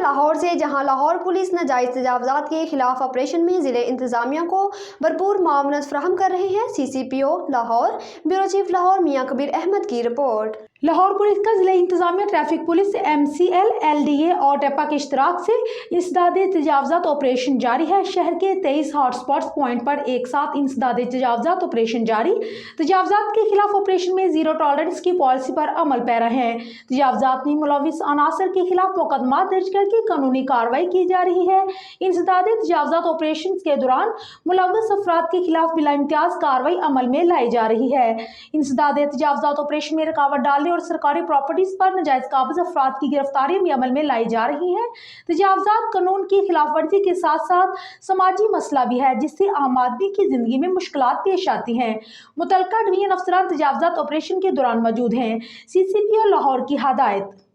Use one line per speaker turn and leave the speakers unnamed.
लाहौर से, जहां लाहौर पुलिस नाजायज तजावजात के खिलाफ ऑपरेशन में जिले इंतजामिया को भरपूर मामनत फराहम कर रहे हैं। CCPO Lahore, bureau chief Lahore Mian Kabir Ahmad की रिपोर्ट।
लाहौर पुलिस का जिला इंतजामिया, ट्रैफिक पुलिस, MCL, LDA और टेपा के इश्तराक से इंसदादे तजावजात ऑपरेशन जारी है। शहर के 23 हॉटस्पॉट पॉइंट पर एक साथ इंसदादे तजावजात ऑपरेशन जारी। तजावजात के खिलाफ ऑपरेशन में जीरो टॉलरेंस की पॉलिसी पर अमल पैरा है। तजावजात में मुलविस अनासर के खिलाफ मुकदमा दर्ज करके कानूनी कार्रवाई की जा रही है। इंसदादे तजावजात ऑपरेशन के दौरान मुलविस अफराद के खिलाफ बिला इम्तियाज कार्रवाई अमल में लाई जा रही है। इंसदादे तजावजात ऑपरेशन में रुकावट डालने और सरकारी प्रॉपर्टीज पर नाजायज काबिज अफराद की गिरफ्तारी भी अमल में लाई जा रही है। तजावजात कानून की खिलाफ वर्जी के साथ साथ समाजी मसला भी है, जिससे आम आदमी की जिंदगी में मुश्किलात पेश आती हैं। मुतल्लिका डिवीजन अफसरान तजावजात ऑपरेशन के दौरान मौजूद हैं। CCPO लाहौर की हदायत।